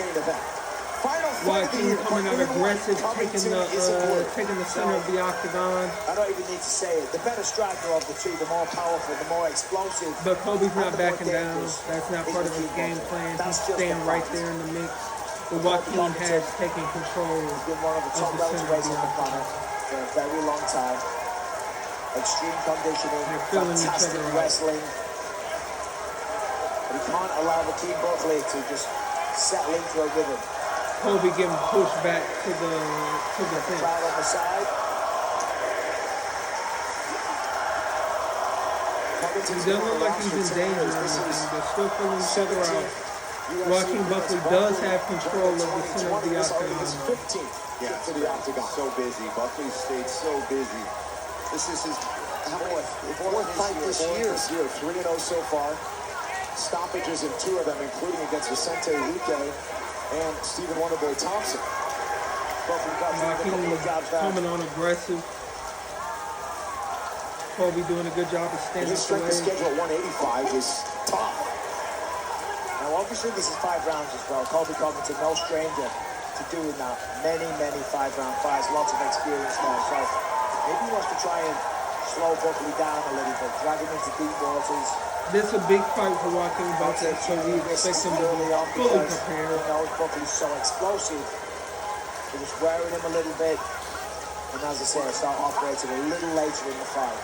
entertaining event. Joaquin coming out aggressive, taking the center of the octagon. I don't even need to say it. The better striker of the two, the more powerful, the more explosive. But Kobe's not backing down. That's not part of his game plan. He's staying right there in the mix. But Joaquin has taken control of He's been one of the top welterweights on the planet for a very long time. Extreme conditioning, fantastic wrestling. But he can't allow the team Buckley to just settle into a rhythm. Kobe getting pushed back to the fence. Crowd on the side. He doesn't look like he's in danger or anything. They're still filling each other out. Joaquin Buckley does have control of the center of the octagon. Yeah, so busy. Buckley stayed so busy. This is his fourth fight this year. 3-0 so far. Stoppages in 2 of them, including against Vicente Luque and Stephen Wonderboy Thompson. Joaquin coming on aggressive. Kobe doing a good job of standing His strength of schedule at 185 is tough. Now, obviously, this is 5 rounds as well. Colby Covington, no stranger to doing that. Many 5-round fights, lots of experience there. So maybe he wants to try and slow Buckley down a little bit, drag him into deep waters. This is a big fight for Joaquin Buckley, so we expect him to be fully prepared. You know, Buckley's so explosive. We're just wearing him a little bit. And as I say, start operating a little later in the fight.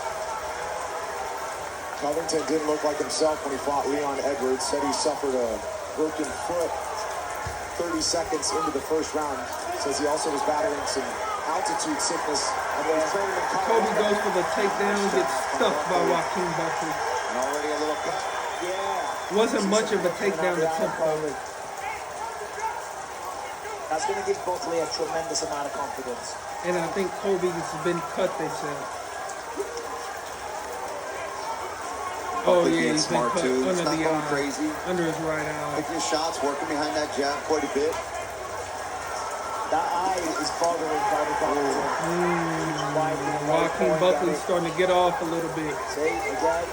Covington didn't look like himself when he fought Leon Edwards. Said he suffered a broken foot 30 seconds into the first round. Says he also was battling some altitude sickness. Kobe goes for the takedown, gets stuffed by Joaquin Buckley. And already a little cut. Yeah. Wasn't much of a takedown attempt, though. That's going to give Buckley a tremendous amount of confidence. And I think Kobe's been cut, they said. Oh yeah, he's been cut under the eye, crazy. Under his right eye. Picking his shots, working behind that jab quite a bit. That eye is bothering Kobe Covington. Joaquin Buckley's starting to get off a little bit. See, again.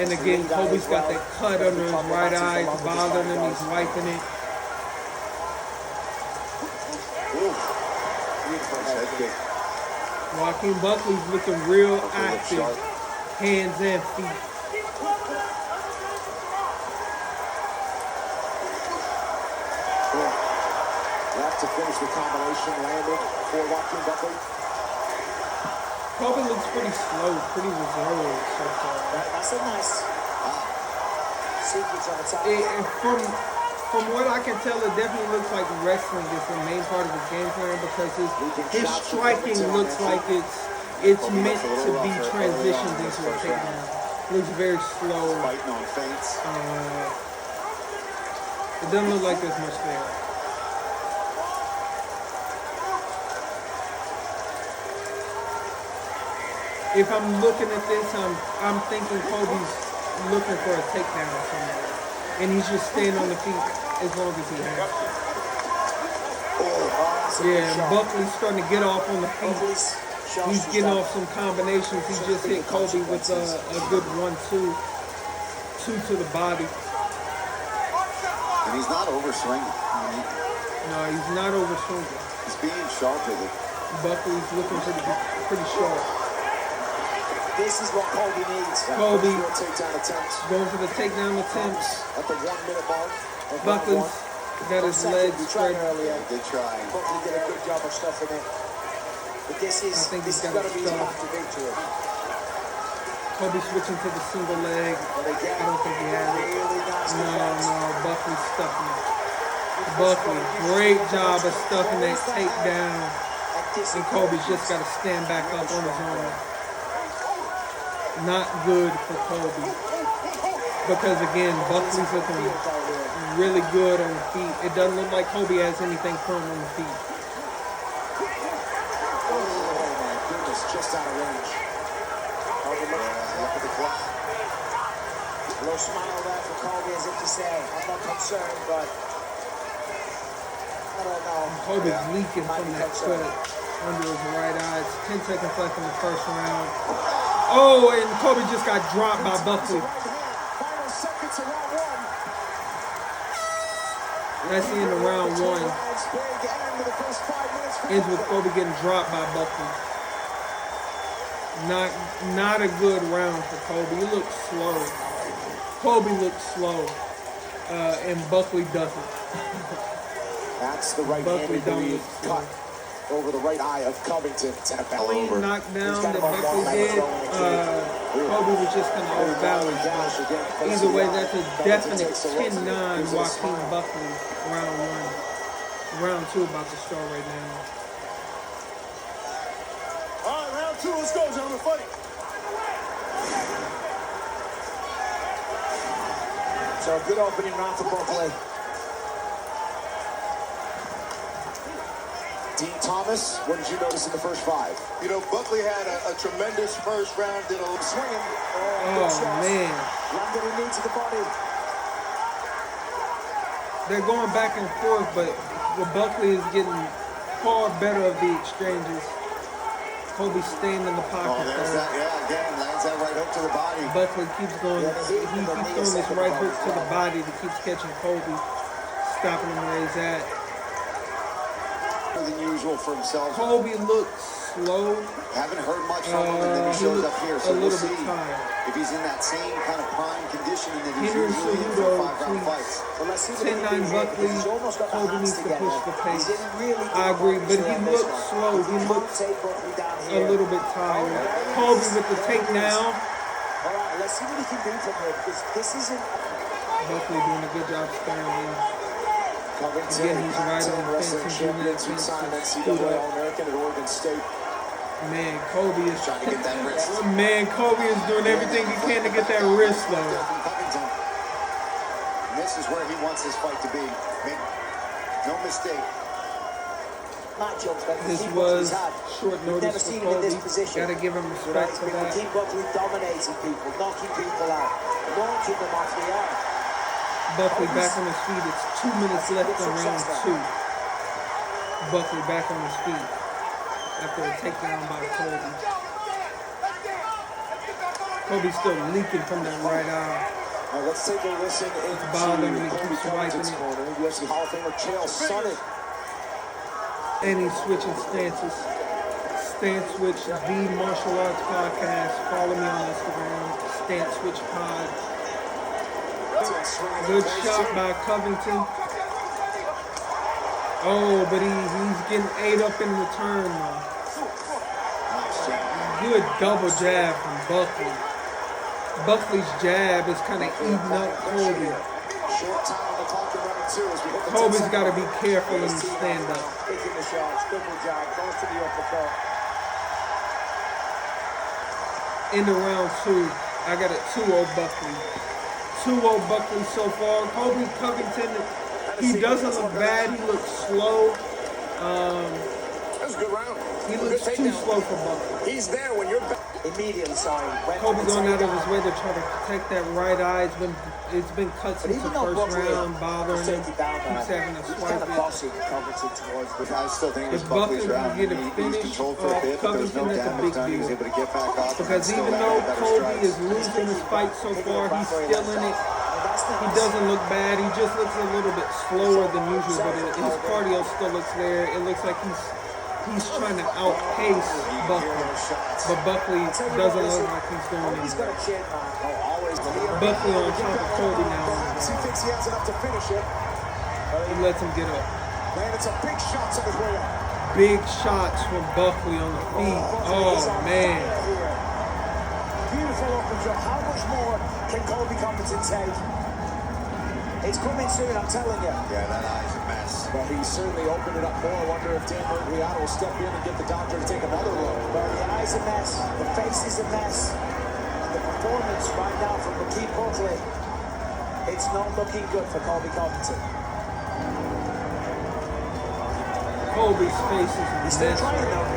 And again, Kobe's got that cut under his right eye. It's bothering him. He's wiping it. Joaquin Buckley's looking real active. Hands and feet. Left to finish the combination, landed for Joaquin Buckley. Kobe looks pretty slow, pretty reserved so far. That's a nice sequence on the top. And from what I can tell, it definitely looks like wrestling is the main part of his game plan because his striking looks like it's meant to be transitioned into a takedown. Looks very slow. Fighting on feints. It doesn't look like there's much there. If I'm looking at this, I'm thinking Kobe's looking for a takedown somewhere. And he's just staying on the feet as long as he has. Yeah, and Buckley's starting to get off on the feet. He's getting off some combinations. He just hit Kobe with a good 1-2. 2 to the body. And he's not overswinging. No, he's not overswinging. He's being sharp with it. Buckley's looking pretty sharp. This is what Kobe needs. Kobe takedown attempts. Going for the takedown attempts. At the 1 minute mark. Buckley's got his legs spread. Earlier. Good try. Buckley did a good job of stuffing it. But this is going to be his path to victory. Kobe switching to the single leg. I don't think he has it. No, Buckley's stuffing it. Buckley, great job of stuffing that takedown. And Kobe's just got to stand back up on his own. Not good for Kobe. Because again, Buckley's looking really good on the feet. It doesn't look like Kobe has anything firm on the feet. Oh my goodness, just out of range. Kobe look at the clock. A little smile there for Kobe as if to say, I'm not concerned, but I don't know. Kobe's leaking from that cut under his right eye. It's 10 seconds left in the first round. Oh, and Kobe just got dropped by Buckley. Final seconds of round 1. That's the end of round one. Ends with Kobe getting dropped by Buckley. Not a good round for Kobe. He looks slow. Kobe looks slow, and Buckley doesn't. That's the right-handed weave cut over the right eye of Covington. Clean knockdown that Buckley did. Kobe was just kind of off balance. Either way, that's a definite 10-9 Joaquin Buckley round one. Round two about to start right now. All right, round two. Let's go, gentlemen. Fight. So a good opening round for Buckley. Dean Thomas, what did you notice in the first five? You know, Buckley had a tremendous first round. Did a Swinging. Oh, man. Landed a knee to the body. They're going back and forth, but Buckley is getting far better of the exchanges. Kobe staying in the pocket. Oh, there's that. Yeah, again, lands that right hook to the body. Buckley keeps going. He keeps throwing this right hook to the body that keeps catching Kobe, stopping him where he's at. Than usual for himself. Kobe looks slow. Haven't heard much from him, and then he shows up here. So we'll see tired. if he's in that same kind of prime conditioning that he's Henry usually in for Cejudo 5-round fights. Well, let's see what he 10-9 can do here, Buckley. because he's almost got the Kobe hands needs to together. push the pace. He's in really good I agree, but he position on this looks one. slow. He can't looks take Buckley down a here. little bit tired. Kobe with the takedown. All right, let's see what he can do from here, because this isn't... Buckley doing a good job sparing him. Covington, Again, he's right on the wrestling fence. champion, two-time NCAA All-American at Oregon State. Man, Kobe is Trying to get that wrist. Man, Kobe is doing everything he can to get that wrist though. From Covington. And this is where he wants this fight to be. Make no mistake. matchups that This Keith was Buckley's had. short We've never notice for seen him in this Kobe. position. Gotta give him respect for that. Keith Buckley dominating people, knocking people out, launching them off the arm. Buckley back on his feet. It's 2 minutes left in round two. Buckley back on his feet after a takedown by Kobe. Kobe's still leaking from that right eye. Now let's take a listen into bothering me. Kobe Keeps wiping Covington's it. corner. UFC Hall of Famer Chael Sonnen. And he's switching stances. Stanceswitch, the martial arts podcast. Follow me on Instagram, Stanceswitch Pod. Good shot by Covington. Oh, but he's getting ate up in return though. Good double jab from Buckley. Buckley's jab is kind of eating up Kobe. Short time on the clock in round two as we hit the Kobe's 10-second got to be mark. careful when you stand up. Taking the shots, double jab, goes to the uppercut. Into round two, I got a 2-0 Buckley. 2-0 Buckley so far. Kobe Covington, he doesn't look bad. He looks slow. That was a good round. He looks too slow for Buckley. He's there when you're back. Immediately, sorry. Kobe going out of his way to try to protect that right eye. It's been cut But since the even though first Buckley round, bothering him. takes it down, Keeps having to he's swipe kind of it. bossing Covington towards the I still think it was If Buckley Buckley's can round. get a He was finish controlled for a off bit, but there was no Covington, that's a damage big done. He was deal. able to get back up. Because and still even land though better Kobe strikes. is losing his fight so far, he's still in it. He doesn't look bad. He just looks a little bit slower than usual, but his cardio still looks there. It looks like he's trying to outpace Buckley. But Buckley doesn't look like he's going He's got anywhere. a chin, man. Buckley on top of Kobe now. He thinks he has enough to finish it. He lets him get up. Landed some big shots on his way up. Big shots from Buckley on the feet. Oh, man. Beautiful open shot. How much more can Kobe Covington take? It's coming soon, I'm telling you. Yeah, that eye's a mess. But he certainly opened it up more. I wonder if Dan Murgliano will step in and get the doctor to take another look. Well, the eye's a mess, the face is a mess, and the performance right now from Keith Buckley, it's not looking good for Kobe Covington. Kobe's face is He's a still mess. trying though.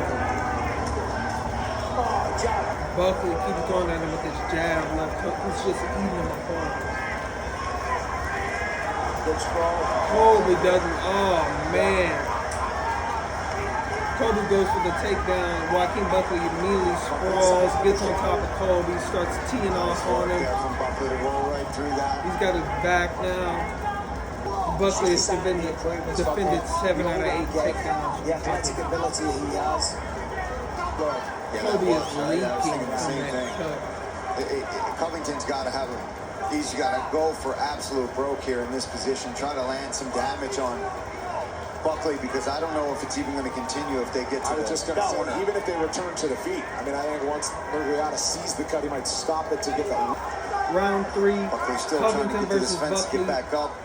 Oh, jab. Buckley keeps going at him with his jab left hook. He's just eating him apart. Good sprawl. Kobe doesn't. Oh, man. Kobe goes for the takedown. Joaquin Buckley immediately sprawls, gets on top of Kobe, starts teeing off on him. There from Buckley to roll right through that. He's got his back now. Buckley has defended 7 out of 8 takedowns. The athletic ability he has. Good. Kobe is I was leaking thinking the from same that thing. cut. Covington's got to have him. He's got to go for absolute broke here in this position. Try to land some damage on Buckley, because I don't know if it's even going to continue if they get to I was just going to say, corner. even if they return to the feet, I mean, I think once Murgliata sees the cut, he might stop it to get the... Round 3, Buckley's still trying to Covington get to this versus fence, Buckley. get back up.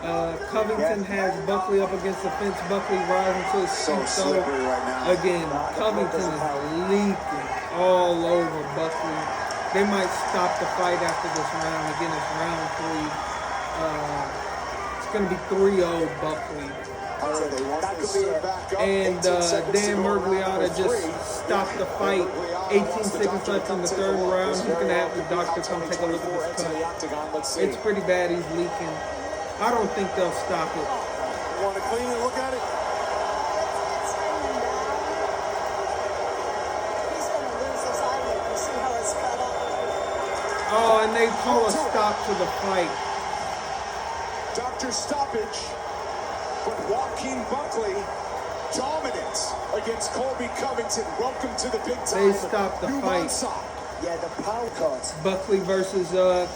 Covington has Buckley up against the fence. Buckley rising to his So feet. slippery right now. Again, Covington is leaking all over Buckley. They might stop the fight after this round. Again, it's round 3. It's going to be 3-0 Buckley. And Dan Murgliata just stopped the fight. 18 seconds left in the 3rd round. He's going to have the doctor come take a look at this cut. It's pretty bad. He's leaking. I don't think they'll stop it. Want to clean it? Look at it. He's going to lose his eyelid. You see how it's cut up? Oh, and they call a stop to the fight. Doctor stoppage. But Joaquin Buckley dominant against Colby Covington. Welcome to the big time. They stopped the fight. Yeah, the power cut. Buckley versus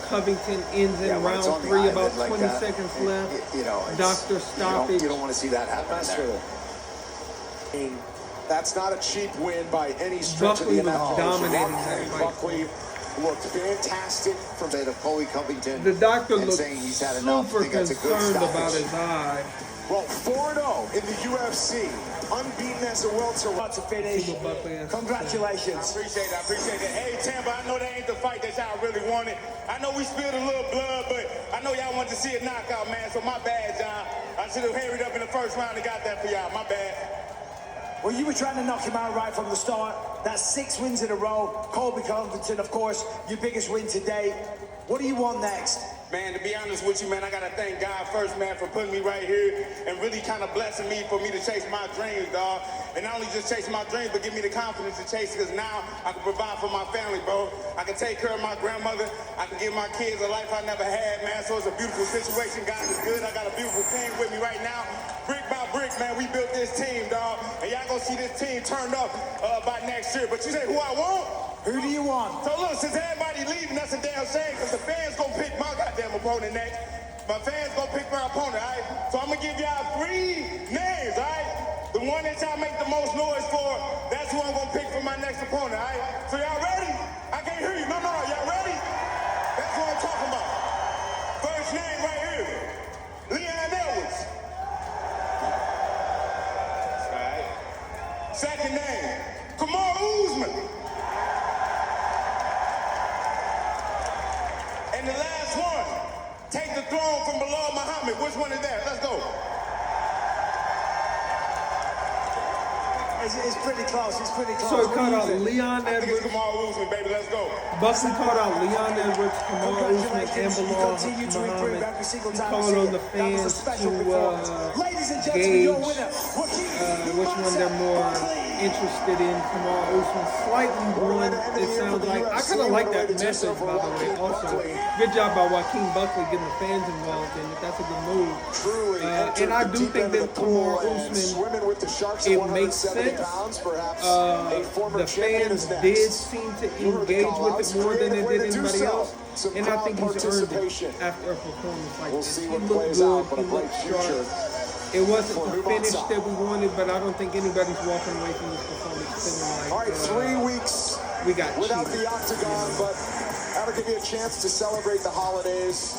Covington ends in round 3, about 20 seconds left. You know, Doctor stoppage. You don't want to see that happen. That's not a cheap win by any stretch Buckley of the was imagination. dominating that fight. Buckley looked fantastic from Of Colby Covington. The doctor and looked saying he's had enough. I super think that's a good concerned stoppage. about his eye. well, 4-0 in the UFC, unbeaten as a welterweight. To finish. See what Buckley has to say. Congratulations. I appreciate that. Hey, Tampa, I know that ain't the fight that y'all really wanted. I know we spilled a little blood, but I know y'all wanted to see a knockout, man, so my bad, John. I should have hurried up in the first round and got that for y'all. My bad. Well, you were trying to knock him out right from the start. That's 6 wins in a row. Colby Covington, of course, your biggest win to date. What do you want next? Man, to be honest with you, man, I got to thank God first, man, for putting me right here and really kind of blessing me for me to chase my dreams, dog. And not only just chase my dreams, but give me the confidence to chase it, because now I can provide for my family, bro. I can take care of my grandmother. I can give my kids a life I never had, man. So it's a beautiful situation. God is good. I got a beautiful team with me right now. Brick by brick, man, we built this team, dog. And y'all gonna see this team turned up by next year. But you say who I want? Who do you want? So look, since everybody leaving, that's a damn shame, because the fans gonna pick my goddamn opponent next. My fans gonna pick my opponent, all right? So I'm gonna give y'all 3 names, all right? The one that y'all make the most noise for, that's who I'm gonna pick for my next opponent, all right? So y'all ready? I can't hear you. No, y'all ready? That's what I'm talking about. First name right here, Leon Edwards. All right. Second name, Kamar Usman. And the last one, take the throne from below Muhammad. Which one is that? Let's go. It's pretty close. It's pretty close. So it What do called you out think? Leon I think it's Edwards. Kamar Usman, baby. Let's go. Buckley called out Leon Edwards, Kamar Usman, and Congratulations. You Bilal continue to improve Muhammad. every single He time. called on the That was a fans special to performance. Ladies and gentlemen, your gauge winner, Joaquin which one they're more interested in. Kamar Usman slightly won, it sounds like. I kind of like that message, by the way, also. Good job by Joaquin Buckley getting the fans involved in it. That's a good move. And I do think that Kamar Usman, it makes sense. The fans did seem to engage with it more than it did anybody else. And I think he's earned it after a performance like this. He looked good, he looked sharp. It wasn't the finish that we wanted, but I don't think anybody's walking away from this performance feeling like All right, 3 weeks we got without cheated. the octagon, but that'll give you a chance to celebrate the holidays.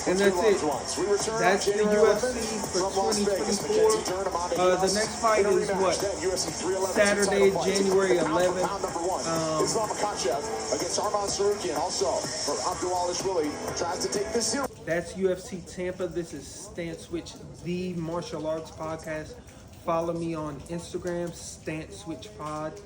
And that's it. We return That's on the January UFC 11th for from Las Vegas. 2024. The next fight In a is rematch, what? then UFC 311 Saturday, title fight. January Pound for 11th. pound number 1. Islam Makhachev against Arman Sarukian. Also, for Abdullah tries to take this series. That's UFC Tampa. This is Stanceswitch, the martial arts podcast. Follow me on Instagram, Stanceswitch Pod.